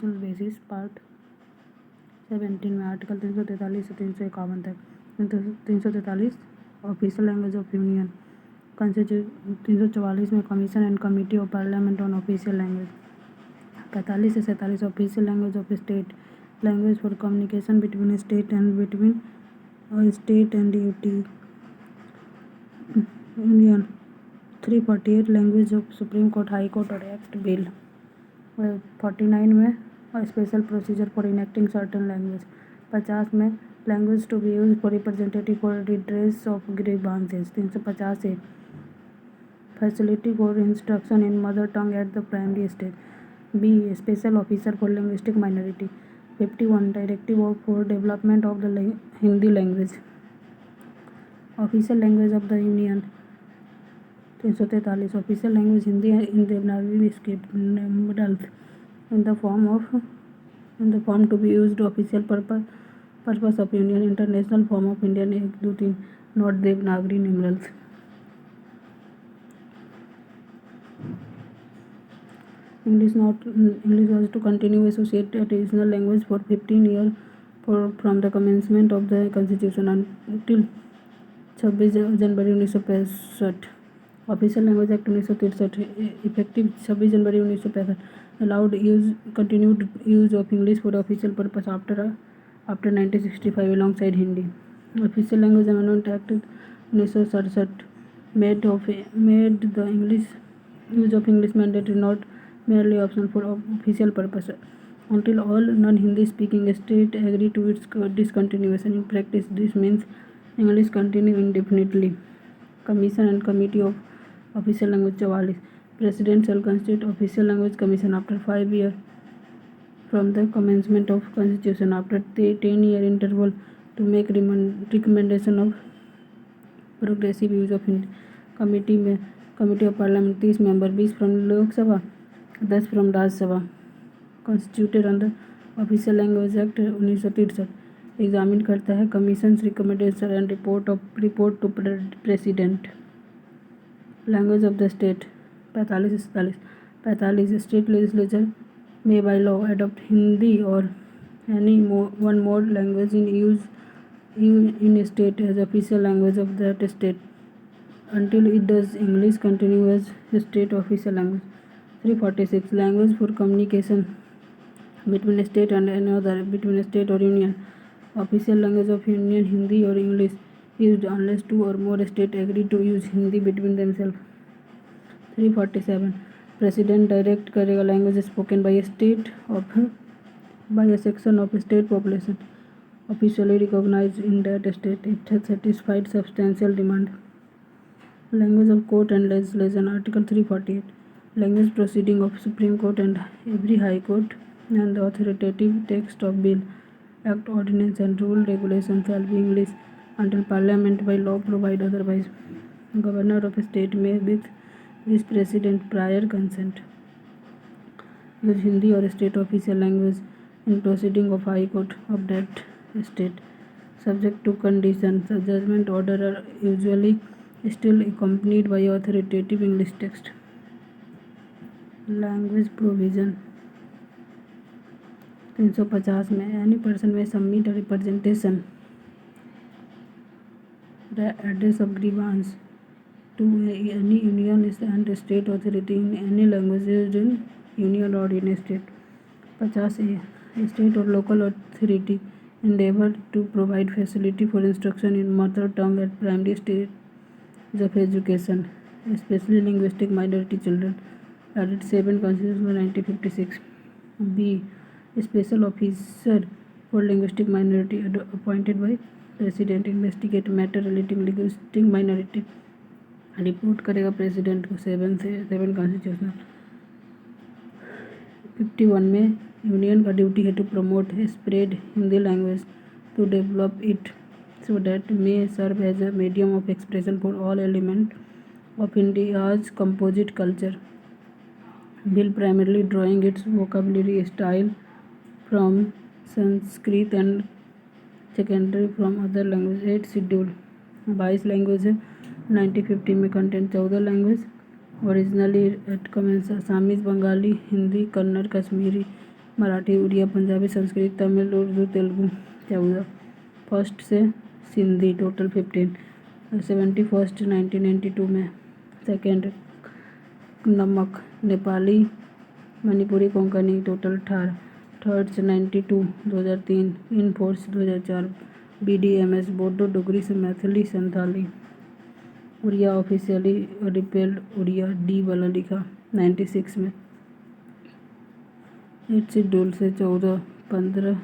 Basis part 17 में article 343 से 351 तक। 343 official language of union constitution. 344 में commission and committee of parliament on official language. 45 से 47 official language of state, language for communication between state and union. 348 language of supreme court, high court और act bill. 49 में special procedure for enacting certain language. 50 में language to be use for representative for redress of grievances. 350 A facility for instruction in mother tongue at the primary stage. B special officer for linguistic minority. 51 directive for development of the Hindi language, official language of the union. 343 official language Hindi in Devanagari script numerals in the form to be used official purpose of union, international form of Indian 1 2 3 not Devanagari numerals। English was to continue associate additional language for 15 years from the commencement of the constitution until 26 January 1965। Official language act 1963 effective 26 January 1965 allowed continued use of English for official purpose after 1965 alongside Hindi। Official Language Amendment Act 1967 made the use of English mandatory, not merely optional for official purpose, until all non-Hindi speaking states agree to its discontinuation. In practice, this means English continue indefinitely। Commission and Committee of Official Language 44 President shall constitute Official Language Commission after 5 years from the commencement of Constitution, after 10-year interval, to make recommendation of progressive use of Hindi। Committee of Parliament 30 member, 20 from Lok Sabha, 10 from Raj Sabha, constituted under Official Language Act 1963। Examine करता है commission recommendation and report to president. Language of the state 45 से 47। 45 state legislature में by law adopt Hindi और any one more language in use in state as official language of that state until it does English continue as state official language। 346 language for communication between state and another, between state or union, official language of union Hindi or English used unless 2 or more states agree to use Hindi between themselves। 347 president direct करेगा language spoken by a state of by a section of state population officially recognized in that state if has satisfied substantial demand। Language of court and legislation article 348 language proceeding of Supreme Court and every high court and the authoritative text of bill, act, ordinance and rule regulation shall be English until parliament by law provide otherwise। Governor of a state may with this president prior consent use Hindi or state official language in proceeding of high court of that state subject to conditions। The judgment order are usually still accompanied by authoritative English text। Language provision 350 में any person may submit a representation the address of grievance to any union and state authority in any language used in union or in state। 50 a state or local authority endeavor to provide facility for instruction in mother tongue at primary stage of education, especially linguistic minority children, added 7 Constitution 1956। B special officer for linguistic minority appointed by president investigate matter relating linguistic minority, report करेगा president को। 7 constitutional. 51 में union का duty है to promote spread Hindi language to develop it so that may serve as a medium of expression for all elements of India's composite culture। Bill primarily drawing its vocabulary style from Sanskrit and secondary from other languages। 8 schedule 22 language है। 1950 में content 14 language originally eight commence Assamese, Bengali, Hindi, Kannada, Kashmiri, Marathi, Oriya, Punjabi, Sanskrit, Tamil, Urdu, Telugu 14। First से Sindhi total 15। 71 1992 में। Second नमक Nepali, Manipuri, Konkani total 18। Third से 92 2003। In force 2004। BDMS Bodo, Dogri से Maithili, Santhali. Oriya officially repealed Oriya D वाला लिखा 96 में। 8 शेड्यूल से 14 15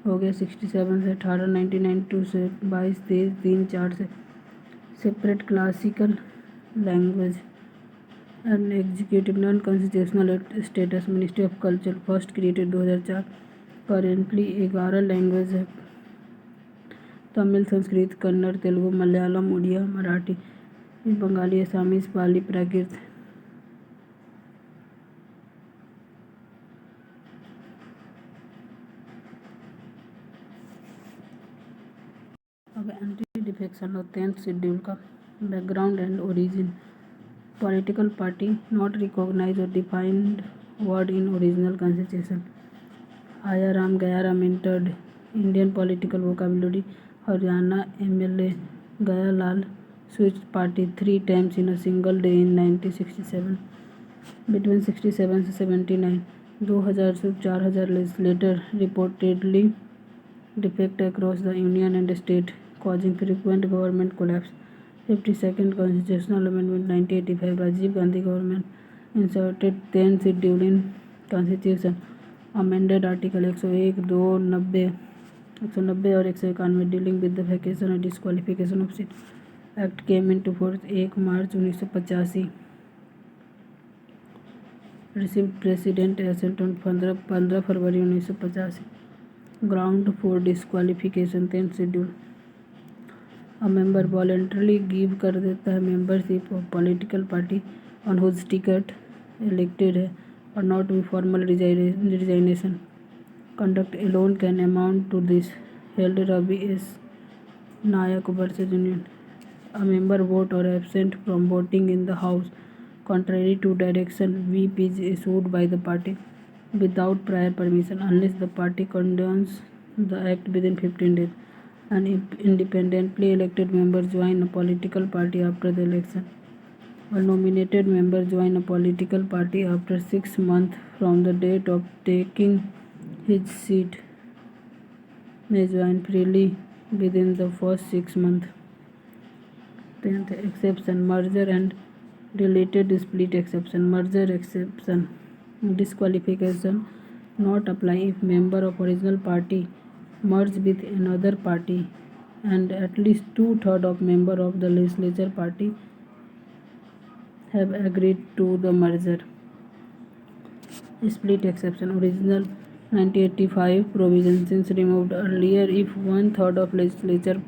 हो गया। 67 से 18 1992 से 22 23 3 4 से। Separate classical language and executive non constitutional status. Ministry of culture first created 2004। Currently 11 language है। तमिल, संस्कृत, कन्नड़, तेलुगु, मलयालम, उड़िया, मराठी, बंगाली, असामीज, पाली, प्राकृत। अब एंटी डिफेक्शन और 10th शेड्यूल का background and origin. Political party not recognize और defined word in original constitution. Aaya Ram Gaya Ram entered Indian political vocabulary. Haryana MLA Gaya Lal switched party 3 times in a single day in 1967. Between 67 से 79, 2000 से 4000 later reportedly defect across the union and state, causing frequent government collapse. 52nd Constitutional Amendment 1985. Rajiv Gandhi government inserted 10th schedule in Constitution. Amended Article 101, 2, 90, 190 और 191 dealing with the vacation or disqualification of seat. Act came into force 1 March 1985. Received president assent on 15 February 1985. Ground for disqualification 10th schedule. A member voluntarily give कर देता है membership of political party on whose ticket elected है or not with formal resignation. Conduct alone can amount to this. Held Ravi S. Nayak versus Union. A member vote or absent from voting in the house contrary to direction whip is issued by the party without prior permission unless the party condones the act within 15 days. An independently elected member join a political party after the election. A nominated member join a political party after 6 months from the date of taking his seat may join freely within the first 6 months. 10th exception, merger and related split exception. Merger exception disqualification not apply if member of original party merge with another party and at least 2/3 of member of the legislature party have agreed to the merger. Split exception. Original 1985 provision since removed earlier. If 1/3 of legislature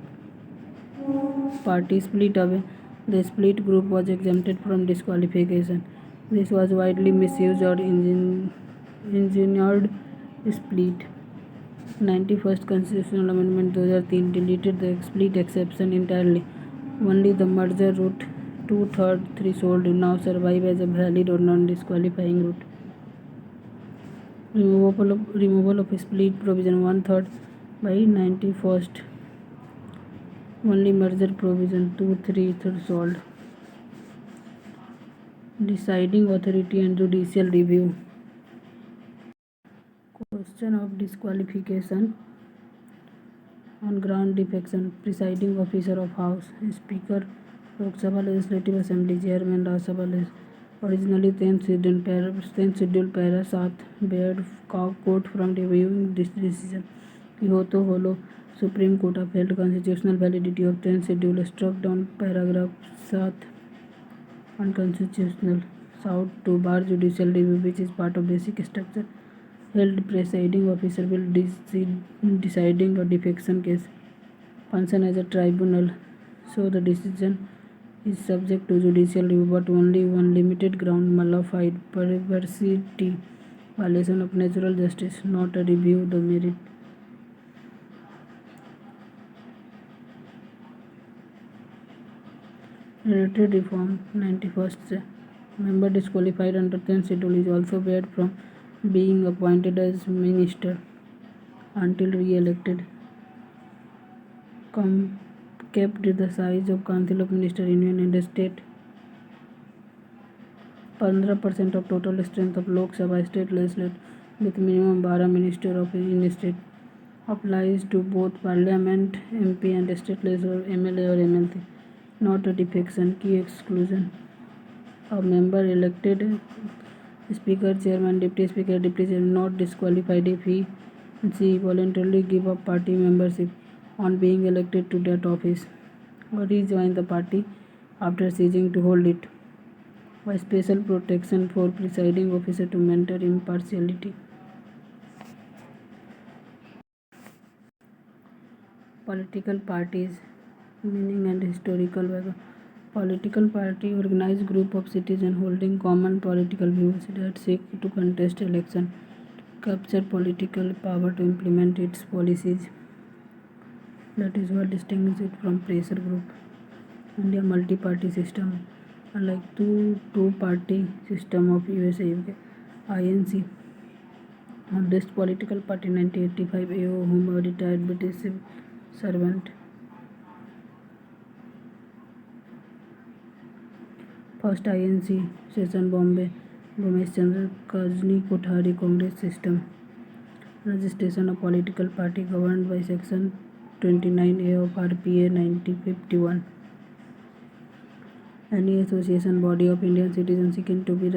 party split away, the split group was exempted from disqualification. This was widely misused or engineered split. 91st Constitutional Amendment 2003 deleted the split exception entirely. Only the merger route 2/3 threshold now survive as a valid or non-disqualifying route. Removal of split provision 1/3 by 91st. Only merger provision 2/3 threshold. Deciding authority and judicial review. Question of disqualification on ground defection. Presiding officer of House, Speaker, Lok Sabha Legislative Assembly, Chairman, Rajya Sabha. Originally 10th schedule para 7 barred court from reviewing this decision. Kyoto Holo Supreme Court upheld constitutional validity of 10th schedule, struck down paragraph 7 unconstitutional, sought to bar judicial review which is part of basic structure. Held presiding officer will deciding a defection case. Function as a tribunal, so the decision is subject to judicial review but only one limited ground: malafide perversity, violation of natural justice, not a review the merit. Related reform 91st से member disqualified under 10th schedule is also barred from being appointed as minister until re-elected, kept the size of Council of Minister Union and State 15% of total strength of Lok Sabha state legislature with minimum 12 minister of in state applies to both parliament MP and state legislature MLA or MLC. Not a defection. Key exclusion. A member elected speaker, chairman, deputy speaker, deputy chairman not disqualified if he she voluntarily give up party membership on being elected to that office or rejoin the party after ceasing to hold it. A special protection for presiding officer to maintain impartiality. Political parties, meaning and historical background. Political party organized group of citizens holding common political views that seek to contest election, capture political power to implement its policies. That is what distinguishes it from pressure group. India multi-party system, unlike two-party system of USA, UK. INC, oldest political party 1985, AO, whom a retired British civil servant. First INC session Bombay, Ramesh Chandra Kajni Kothari Congress system. Registration of political party governed by section 29A of RPA 1951. Any association body of Indian citizens seeking to be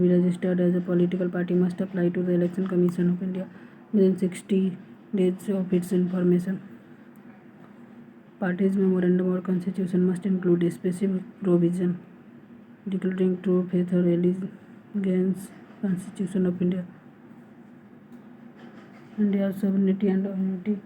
registered as a political party must apply to the Election Commission of India within 60 days of its information. Party's memorandum or constitution must include a specific provision declaring true faith or allegiance Constitution of India, India's sovereignty and unity.